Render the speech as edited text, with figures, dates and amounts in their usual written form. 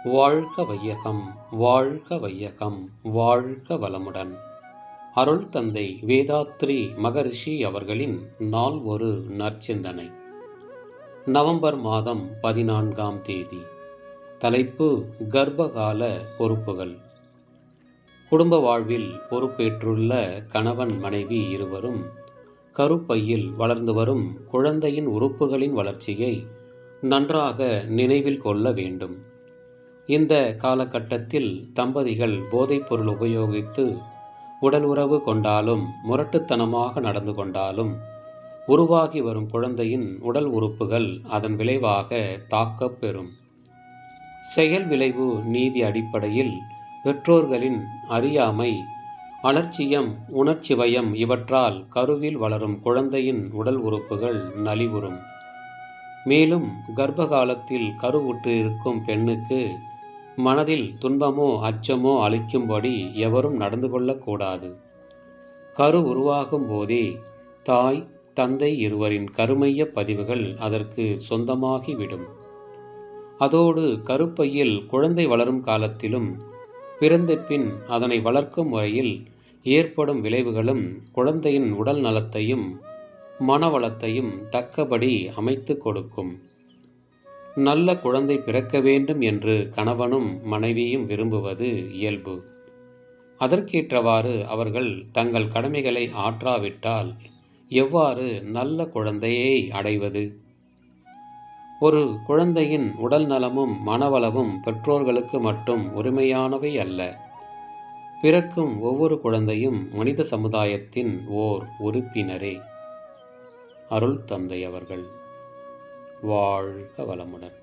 வாழ்க வையகம், வாழ்க வையகம், வாழ்க வளமுடன். அருள் தந்தை வேதாத்ரி மகரிஷி அவர்களின் நாள் ஒரு நற்சிந்தனை. நவம்பர் மாதம் 14ஆம் தேதி. தலைப்பு: கர்ப்பகால பொறுப்புகள். குடும்ப வாழ்வில் பொறுப்பேற்றுள்ள கணவன் மனைவி இருவரும் கருப்பையில் வளர்ந்து வரும் குழந்தையின் உறுப்புகளின் வளர்ச்சியை நன்றாக நினைவில் கொள்ள வேண்டும். இந்த காலகட்டத்தில் தம்பதிகள் போதைப்பொருள் உபயோகித்து உடல் உறவு கொண்டாலும், முரட்டுத்தனமாக நடந்து கொண்டாலும், உருவாகி வரும் குழந்தையின் உடல் உறுப்புகள் அதன் விளைவாக தாக்கப் பெறும். செயல் விளைவு நீதி அடிப்படையில் பெற்றோர்களின் அறியாமை, அலட்சியம், உணர்ச்சி வயம் இவற்றால் கருவில் வளரும் குழந்தையின் உடல் உறுப்புகள் நலிவுறும். மேலும் கர்ப்ப காலத்தில் கருவுற்று இருக்கும் பெண்ணுக்கு மனதில் துன்பமோ அச்சமோ அளிக்கும்படி எவரும் நடந்து கொள்ளக்கூடாது. கரு உருவாகும் போதே தாய் தந்தை இருவரின் கருமைய பதிவுகள் அதற்கு சொந்தமாகிவிடும். அதோடு கருப்பையில் குழந்தை வளரும் காலத்திலும் பிறந்த பின் அதனை வளர்க்கும் முறையில் ஏற்படும் விளைவுகளும் குழந்தையின் உடல் நலத்தையும் மனவளத்தையும் தக்கபடி அமைத்து கொடுக்கும். நல்ல குழந்தை பிறக்க வேண்டும் என்று கணவனும் மனைவியும் விரும்புவது இயல்பு. அதற்கேற்றவாறு அவர்கள் தங்கள் கடமைகளை ஆற்றாவிட்டால் எவ்வாறு நல்ல குழந்தையை அடைவது? ஒரு குழந்தையின் உடல் நலமும் மனவளமும் பெற்றோர்களுக்கு மட்டும் உரிமையானவை அல்ல. பிறக்கும் ஒவ்வொரு குழந்தையும் மனித சமுதாயத்தின் ஓர் உறுப்பினரே. அருள் தந்தை அவர்கள். வாழ்க வளமுடன்.